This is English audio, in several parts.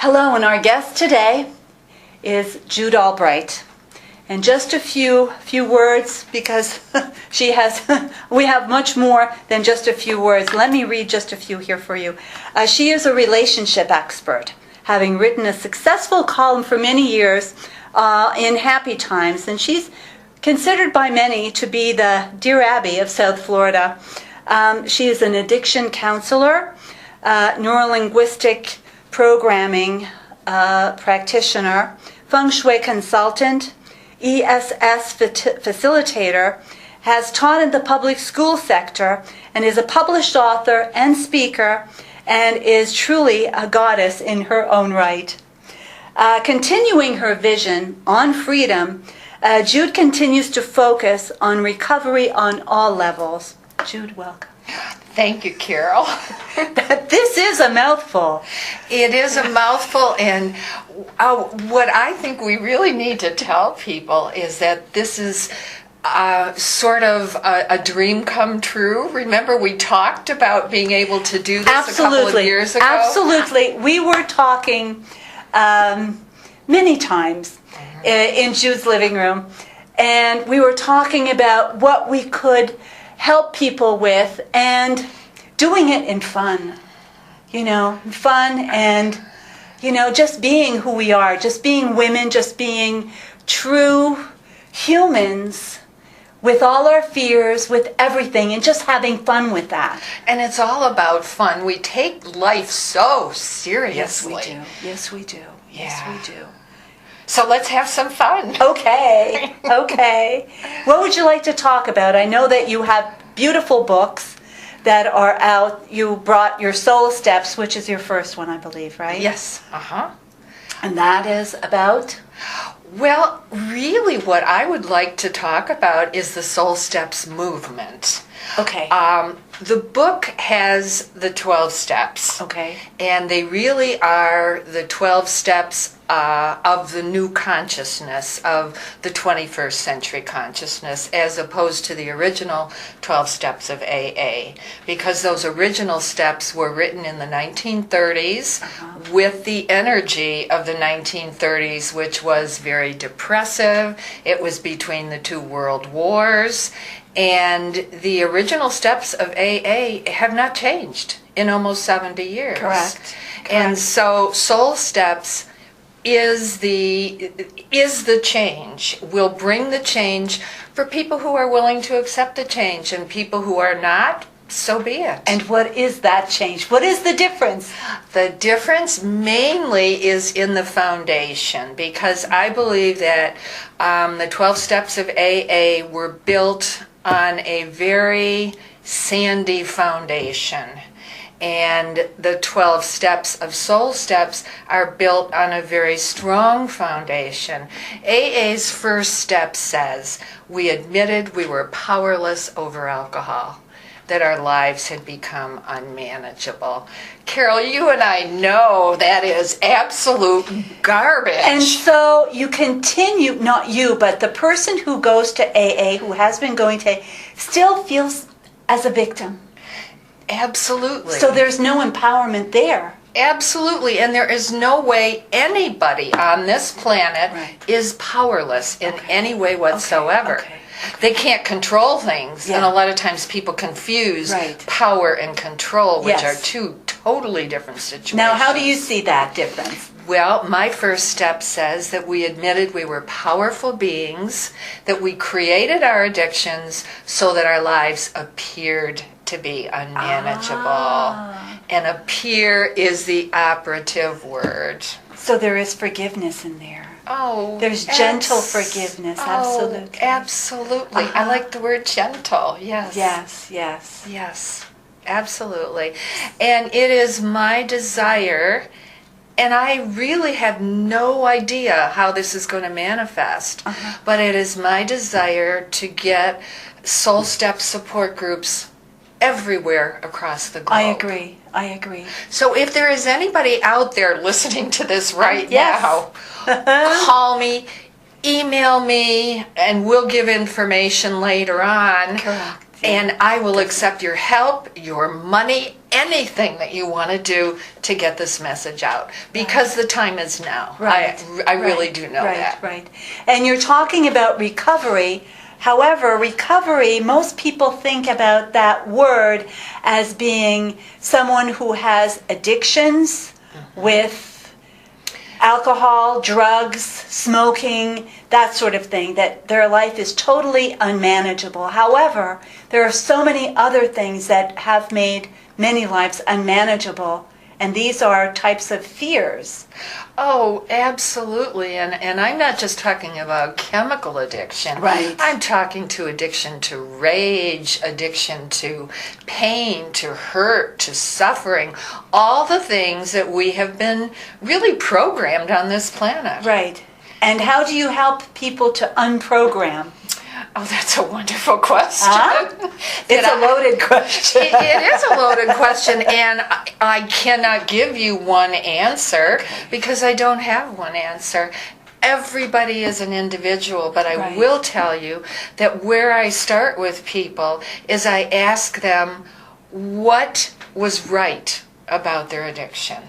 Hello, and our guest today is Jyude Albright. And just a few words, because we have much more than just a few words. Let me read just a few here for you. She is a relationship expert, having written a successful column for many years in Happy Times, and she's considered by many to be the Dear Abby of South Florida. She is an addiction counselor, neurolinguistic programming practitioner, feng shui consultant, ESS facilitator, has taught in the public school sector, and is a published author and speaker, and is truly a goddess in her own right. Continuing her vision on freedom, Jyude continues to focus on recovery on all levels. Jyude, welcome. Thank you, Carol. This is a mouthful. It is a mouthful, and what I think we really need to tell people is that this is sort of a dream come true. Remember, we talked about being able to do this a couple of years ago? Absolutely. We were talking many times in Jyude's living room, and we were talking about what we could help people with, and doing it in fun, and, just being who we are, just being women, just being true humans with all our fears, with everything, and just having fun with that. And it's all about fun. We take life so seriously. Yes, we do. Yes, we do. Yeah. Yes, we do. So let's have some fun. Okay. What would you like to talk about? I know that you have beautiful books that are out. You brought your Soul Steps, which is your first one, I believe, right? Yes. And that is about? Well, really what I would like to talk about is the Soul Steps movement. Okay. The book has the 12 steps. Okay. And they really are the 12 steps of the new consciousness, of the 21st century consciousness, as opposed to the original 12 steps of AA. Because those original steps were written in the 1930s with the energy of the 1930s, which was very depressive. It was between the two world wars. And the original steps of AA have not changed in almost 70 years. Correct. And so Soul Steps is the change. Will bring the change for people who are willing to accept the change, and people who are not, so be it. And what is that change? What is the difference? The difference mainly is in the foundation, because I believe that the 12 steps of AA were built on a very sandy foundation. And the 12 steps of Soul Steps are built on a very strong foundation. AA's first step says, we admitted we were powerless over alcohol, that our lives had become unmanageable. Carol, you and I know that is absolute garbage. And so you continue, not you, but the person who goes to AA, who has been going to AA, still feels as a victim. Absolutely. So there's no empowerment there. Absolutely, and there is no way anybody on this planet is powerless in any way whatsoever. Okay. They can't control things, and a lot of times people confuse power and control, which are two totally different situations. Now, how do you see that difference? Well, my first step says that we admitted we were powerful beings, that we created our addictions so that our lives appeared to be unmanageable. And appear is the operative word. So there is forgiveness in there. Oh, there's gentle forgiveness, absolutely. Absolutely. I like the word gentle, yes. Yes, absolutely. And it is my desire, and I really have no idea how this is going to manifest, but it is my desire to get Soul Step support groups everywhere across the globe. I agree. So if there is anybody out there listening to this right now, call me, email me, and we'll give information later on. Correct. And I will accept your help, your money, anything that you want to do to get this message out, because the time is now. Right. I really do know that. Right. And you're talking about recovery. However, recovery, most people think about that word as being someone who has addictions with alcohol, drugs, smoking, that sort of thing, that their life is totally unmanageable. However, there are so many other things that have made many lives unmanageable, and these are types of fears. Oh, absolutely. And I'm not just talking about chemical addiction. Right. I'm talking to addiction to rage, addiction to pain, to hurt, to suffering, all the things that we have been really programmed on this planet. Right. And how do you help people to unprogram? Oh, that's a wonderful question. Huh? It's a loaded question. It is a loaded question, and I cannot give you one answer because I don't have one answer. Everybody is an individual, but I will tell you that where I start with people is I ask them what was right about their addiction.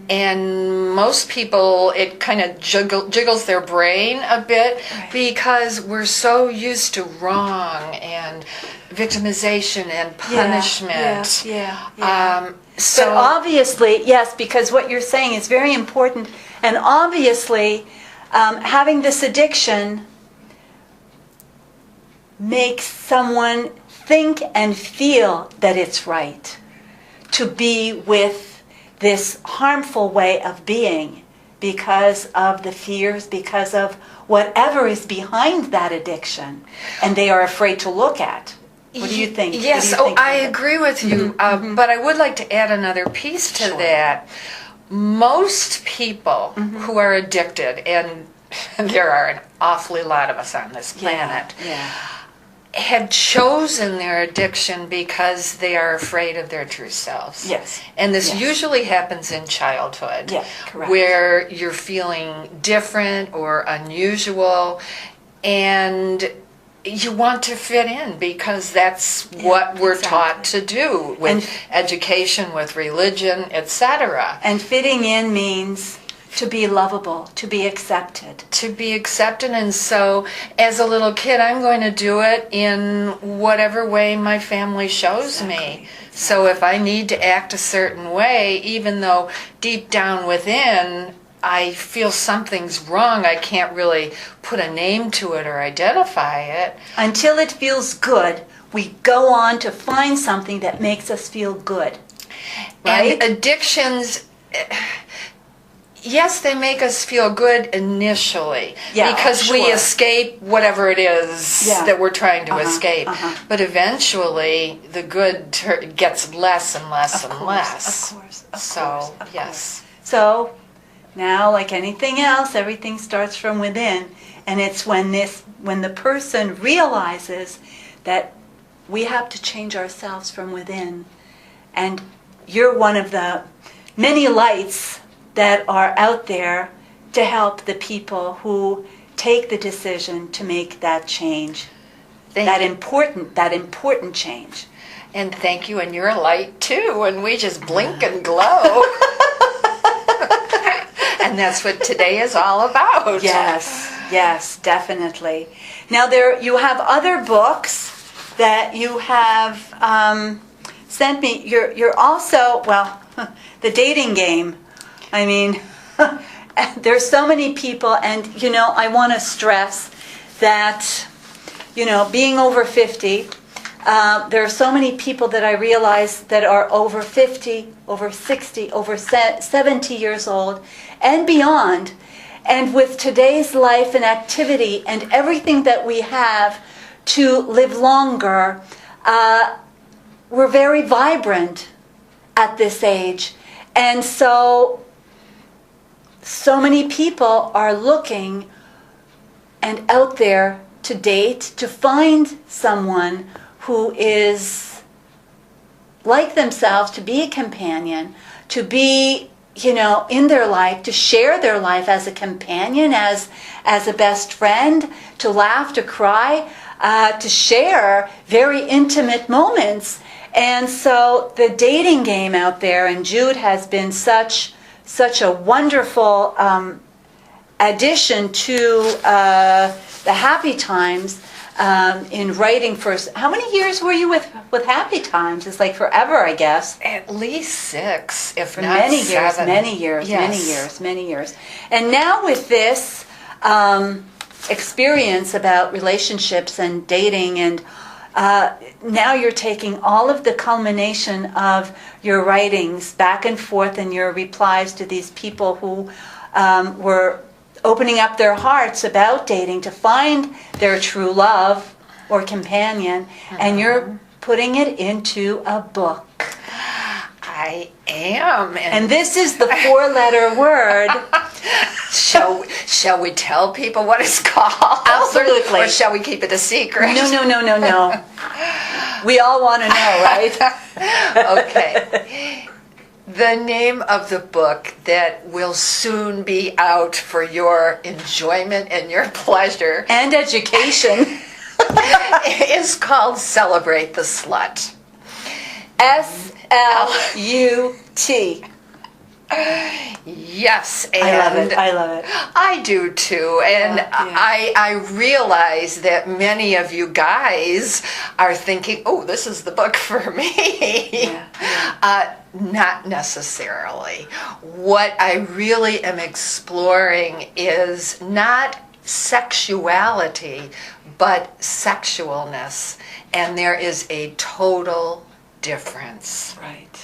And most people, it kind of jiggles their brain a bit because we're so used to wrong and victimization and punishment. So but obviously, yes, because what you're saying is very important. And obviously, having this addiction makes someone think and feel that it's right to be with this harmful way of being because of the fears, because of whatever is behind that addiction, and they are afraid to look at. What do you think? Yes, I agree with you, but I would like to add another piece to that. Most people who are addicted, and there are an awfully lot of us on this planet, have chosen their addiction because they are afraid of their true selves. Yes. And this usually happens in childhood, where you're feeling different or unusual, and you want to fit in because that's what we're taught to do with education, with religion, etc. And fitting in means to be lovable, to be accepted. To be accepted, and so as a little kid, I'm going to do it in whatever way my family shows me. So if I need to act a certain way, even though deep down within I feel something's wrong, I can't really put a name to it or identify it. Until it feels good, we go on to find something that makes us feel good. Right? And addictions, yes, they make us feel good initially because we escape whatever it is that we're trying to escape. But eventually, the good gets less and less and less. Of course. So now, like anything else, everything starts from within, and it's when the person realizes that we have to change ourselves from within, and you're one of the many lights that are out there to help the people who take the decision to make that change, that important change. And thank you, and you're a light too, and we just blink and glow. And that's what today is all about. Yes, definitely. Now you have other books that you have sent me. You're also, the dating game. I mean, there's so many people, and I want to stress that, being over 50, there are so many people that I realize that are over 50, over 60, over 70 years old, and beyond. And with today's life and activity and everything that we have to live longer, we're very vibrant at this age. And so many people are looking and out there to date, to find someone who is like themselves, to be a companion, to be, in their life, to share their life as a companion, as a best friend, to laugh, to cry, to share very intimate moments. And so the dating game out there, and Jyude has been such a wonderful addition to the Happy Times in writing for. How many years were you with Happy Times? It's like forever, I guess. At least 6, if For not many 7. years, many years. And now with this experience about relationships and dating, and now you're taking all of the culmination of your writings back and forth and your replies to these people who were opening up their hearts about dating to find their true love or companion, and you're putting it into a book. I am. And this is the 4-letter word. Shall we tell people what it's called? Absolutely. Or shall we keep it a secret? No. We all want to know, right? Okay. The name of the book that will soon be out for your enjoyment and your pleasure And education. is called Celebrate the Slut. SLUT. Yes, and I love it. I do too, and Yeah. I realize that many of you guys are thinking, "Oh, this is the book for me." Yeah. Not necessarily. What I really am exploring is not sexuality, but sexualness, and there is a total difference. Right.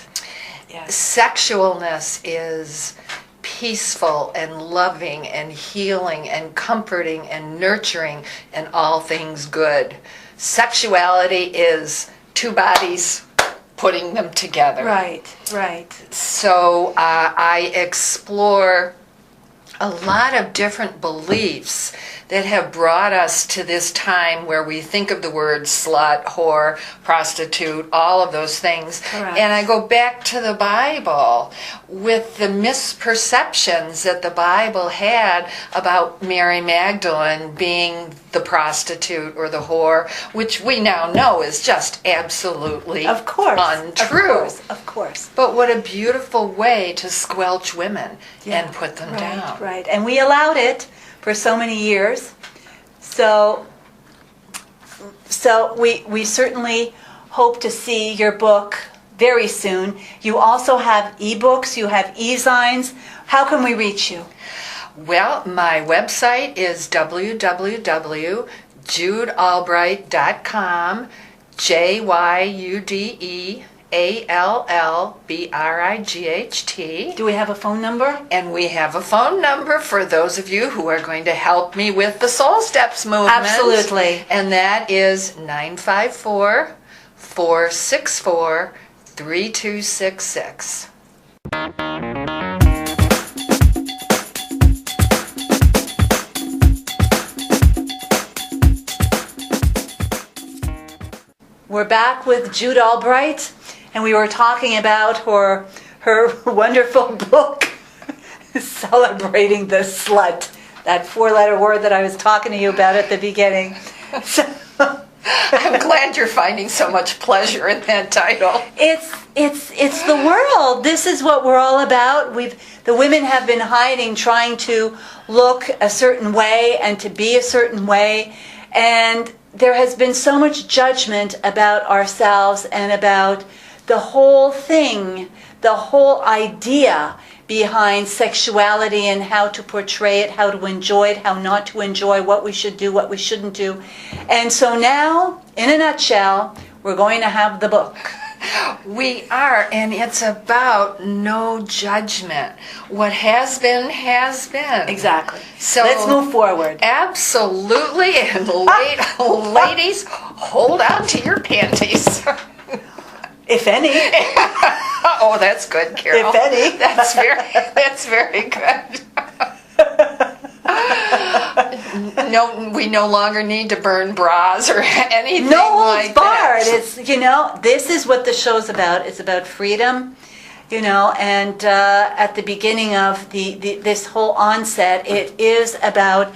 Yes. Sexualness is peaceful and loving and healing and comforting and nurturing and all things good. Sexuality is 2 bodies putting them together. Right. So I explore a lot of different beliefs that have brought us to this time where we think of the word slut, whore, prostitute, all of those things. Correct. And I go back to the Bible with the misperceptions that the Bible had about Mary Magdalene being the prostitute or the whore, which we now know is just absolutely untrue. Of course. But what a beautiful way to squelch women and put them down. Right. And we allowed it for so many years. So we certainly hope to see your book very soon. You also have ebooks, you have e-zines. How can we reach you? Well, my website is www.jyudealbright.com, JYUDEALLBRIGHT. Do we have a phone number? And we have a phone number for those of you who are going to help me with the Soul Steps movement. Absolutely. And that is 954-464-3266. We're back with Jyude Albright, and we were talking about her wonderful book, Celebrating the Slut, that 4-letter word that I was talking to you about at the beginning. I'm glad you're finding so much pleasure in that title. It's the world. This is what we're all about. The women have been hiding, trying to look a certain way and to be a certain way, and there has been so much judgment about ourselves and about the whole thing, the whole idea behind sexuality and how to portray it, how to enjoy it, how not to enjoy, what we should do, what we shouldn't do. And so now, in a nutshell, we're going to have the book. We are, and it's about no judgment. What has been, has been. Exactly. So let's move forward. Absolutely, and ladies, hold on to your panties. If any. Oh, that's good, Carol. If any. That's very good. No, we no longer need to burn bras or anything like that. It's, this is what the show's about. It's about freedom, and at the beginning of this whole onset, it is about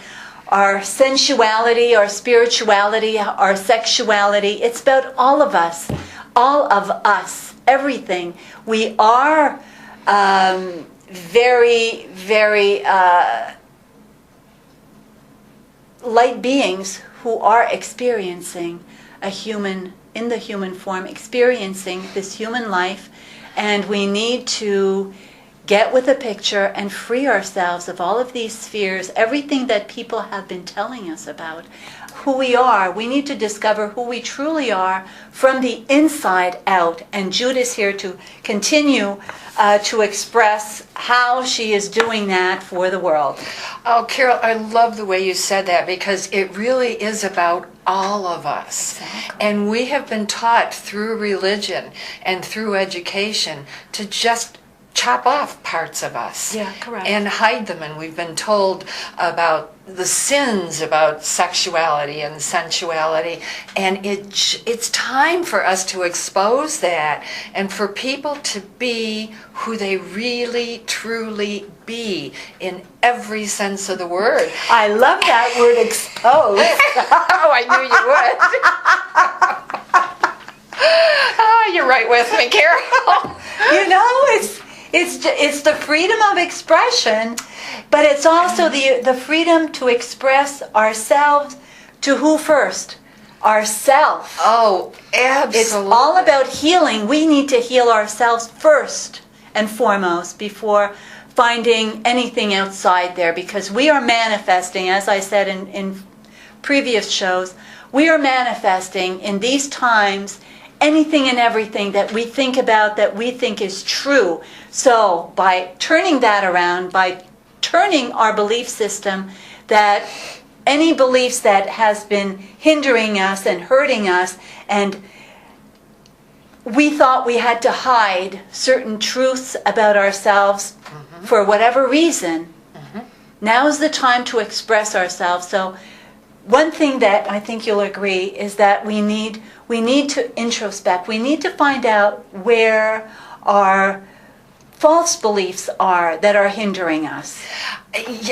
our sensuality, our spirituality, our sexuality. It's about all of us. all of us, everything. We are very, very light beings who are experiencing in the human form, experiencing this human life, and we need to get with the picture and free ourselves of all of these fears, everything that people have been telling us about who we are. We need to discover who we truly are from the inside out. And Jyude is here to continue to express how she is doing that for the world. Oh, Carol, I love the way you said that, because it really is about all of us. Exactly. And we have been taught through religion and through education to just chop off parts of us. Yeah, correct. And hide them. And we've been told about the sins about sexuality and sensuality. And it's time for us to expose that and for people to be who they really, truly be in every sense of the word. I love that word, expose. Oh, I knew you would. Oh, you're right with me, Carol. You know, it's the freedom of expression, but it's also the freedom to express ourselves to who first? Ourself. Oh, absolutely. It's all about healing. We need to heal ourselves first and foremost before finding anything outside there, because we are manifesting, as I said in previous shows, we are manifesting in these times anything and everything that we think about, that we think is true. So by turning that around, by turning our belief system, that any beliefs that has been hindering us and hurting us, and we thought we had to hide certain truths about ourselves for whatever reason, now is the time to express ourselves. So one thing that I think you'll agree is that we need to introspect. We need to find out where our false beliefs are that are hindering us.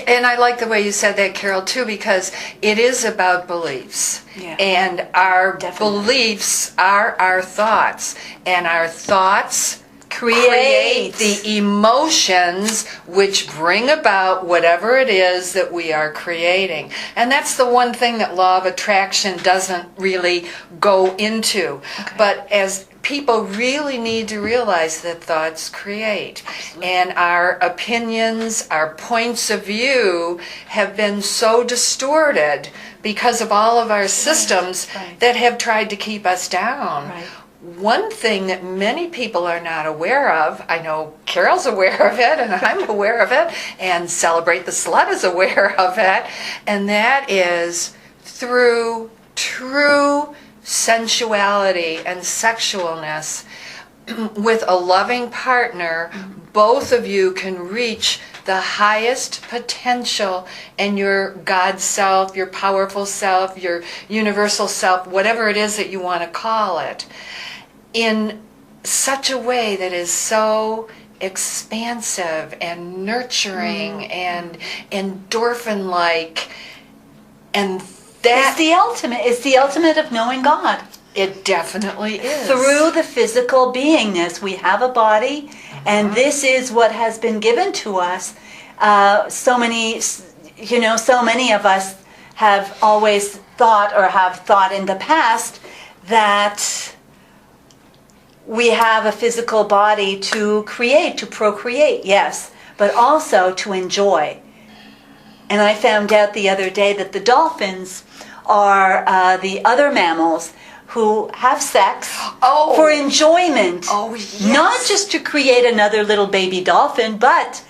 And I like the way you said that, Carol, too, because it is about beliefs. Yeah. And our Definitely. beliefs are our thoughts. And our thoughts create the emotions which bring about whatever it is that we are creating. And that's the one thing that law of attraction doesn't really go into. Okay. But as people really need to realize that thoughts create. Absolutely. And our opinions, our points of view have been so distorted because of all of our systems Right. that have tried to keep us down. Right. One thing that many people are not aware of, I know Carol's aware of it and I'm aware of it, and Celebrate the Slut is aware of it, and that is through true sensuality and sexualness with a loving partner, both of you can reach the highest potential in your God self, your powerful self, your universal self, whatever it is that you want to call it, in such a way that is so expansive and nurturing and endorphin-like, and that It's the ultimate of knowing God. it definitely is. Through the physical beingness, we have a body, and this is what has been given to us. So many of us have always thought, or have thought in the past, that we have a physical body to create, to procreate, yes, but also to enjoy. And I found out the other day that the dolphins are the other mammals who have sex for enjoyment. Oh, yes. Not just to create another little baby dolphin, but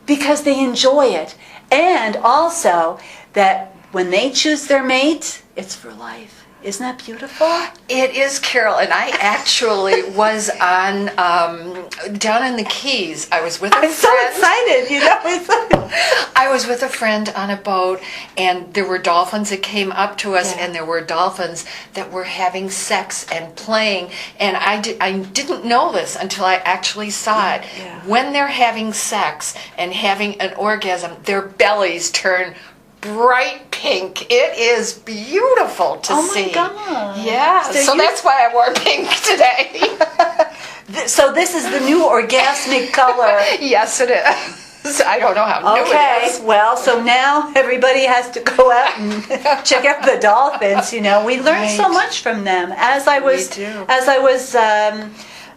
because they enjoy it. And also that when they choose their mate, it's for life. Isn't that beautiful? It is, Carol, and I actually was on down in the Keys. I was with a friend. I'm so excited, you know. I was with a friend on a boat, and there were dolphins that came up to us, Yeah. and there were dolphins that were having sex and playing. And I didn't know this until I actually saw it. Yeah. When they're having sex and having an orgasm, their bellies turn bright pink. It is beautiful to see. Oh my God. Yeah, so that's why I wore pink today. So this is the new orgasmic color. Yes, it is. I don't know how new it is. Okay, well, so now everybody has to go out and check out the dolphins. You know, we learned so much from them. As I was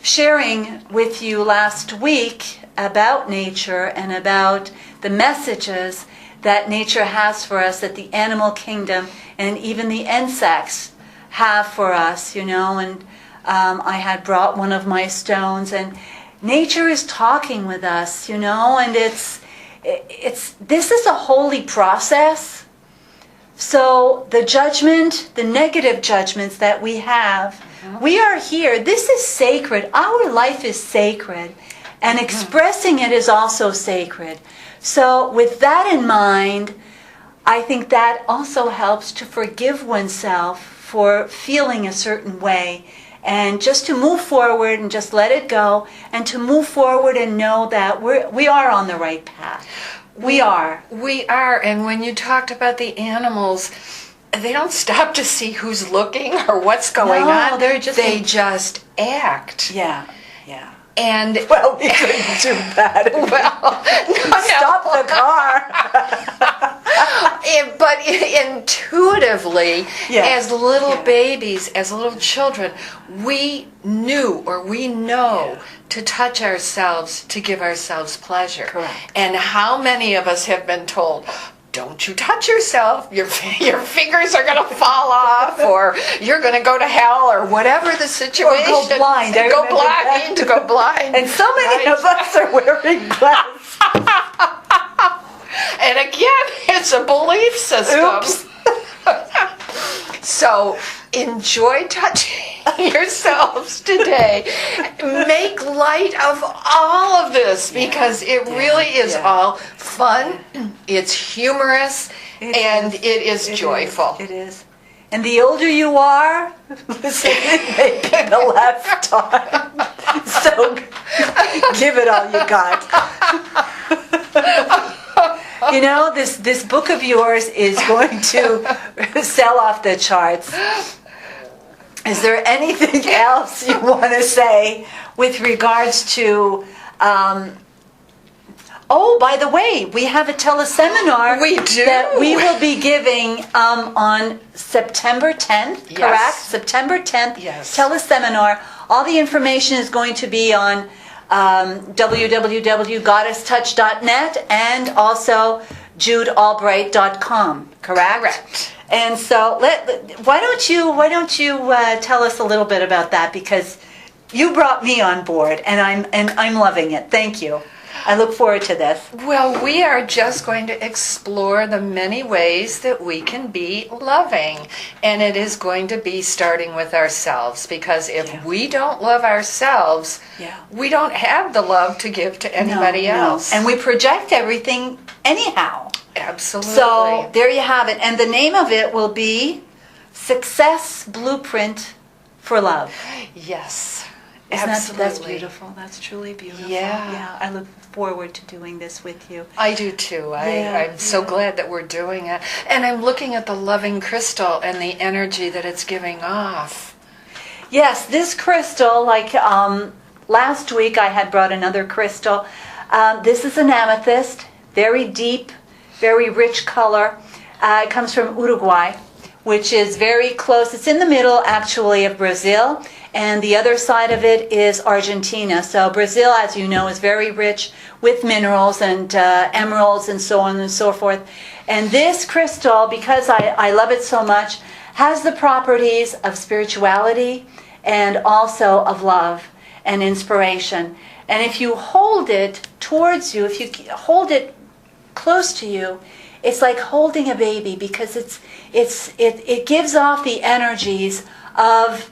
sharing with you last week about nature and about the messages that nature has for us, that the animal kingdom and even the insects have for us, you know, and I had brought one of my stones, and nature is talking with us, you know, and this is a holy process. So the judgment, the negative judgments that we have, we are here. This is sacred. Our life is sacred, and expressing it is also sacred. So with that in mind, I think that also helps to forgive oneself for feeling a certain way, and just to move forward and just let it go, and to move forward and know that we are on the right path. We are. We are, and when you talked about the animals, they don't stop to see who's looking or what's going on. They just act. Yeah, yeah. And well, we couldn't do that. Well, no. Stop the car. But intuitively, Yeah. as little babies, as little children, we knew or we know to touch ourselves, to give ourselves pleasure. Correct. And how many of us have been told, don't you touch yourself, your fingers are going to fall off, or you're going to go to hell, or whatever the situation. Or go blind. To go blind. And so many of us are wearing glasses. And again, it's a belief system. Oops. So enjoy touching yourselves today. Make light of all of this, because it really is all fun, it's humorous, and it is joyful. It is. And the older you are, listen, it may be the last time. So give it all you got. You know, this book of yours is going to sell off the charts. Is there anything else you want to say with regards to... oh, by the way, we have a teleseminar We do. that we will be giving on September 10th, Yes. correct? September 10th, Yes. teleseminar. All the information is going to be on www.goddesstouch.net and also JyudeAlbright.com, correct? Correct. And so, why don't you tell us a little bit about that, because you brought me on board, and I'm loving it. Thank you. I look forward to this. Well, we are just going to explore the many ways that we can be loving. And it is going to be starting with ourselves, because if we don't love ourselves, we don't have the love to give to anybody else. And we project everything anyhow. Absolutely. So there you have it. And the name of it will be Success Blueprint for Love. Yes. Absolutely. That's beautiful. That's truly beautiful. Yeah. I look forward to doing this with you. I do too. I'm so glad that we're doing it. And I'm looking at the loving crystal and the energy that it's giving off. Yes, this crystal, like last week I had brought another crystal. This is an amethyst, very deep, very rich color. It comes from Uruguay, which is very close. It's in the middle, actually, of Brazil. And the other side of it is Argentina. So Brazil, as you know, is very rich with minerals and emeralds and so on and so forth. And this crystal, because I love it so much, has the properties of spirituality and also of love and inspiration. And if you hold it towards you, if you hold it close to you, it's like holding a baby, because it gives off the energies of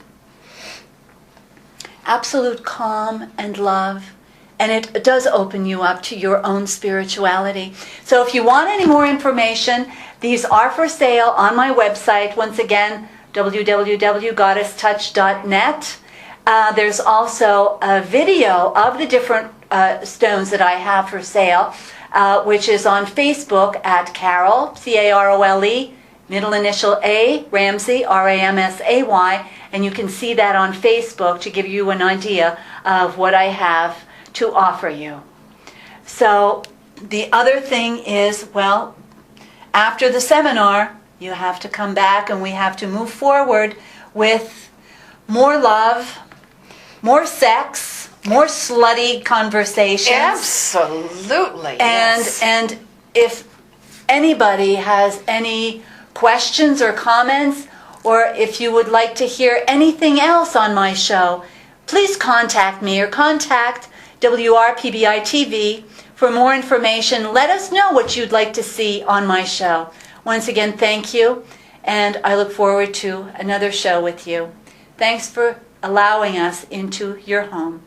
absolute calm and love, and it does open you up to your own spirituality. So if you want any more information, these are for sale on my website. Once again, www.goddesstouch.net. There's also a video of the different stones that I have for sale, which is on Facebook at Carole, Carole, middle initial A, Ramsay, Ramsay, and you can see that on Facebook to give you an idea of what I have to offer you. So the other thing is, well, after the seminar, you have to come back and we have to move forward with more love, more sex, more slutty conversations. Absolutely. And if anybody has any questions or comments, or if you would like to hear anything else on my show, please contact me or contact WRPBI TV for more information. Let us know what you'd like to see on my show. Once again, thank you, and I look forward to another show with you. Thanks for allowing us into your home.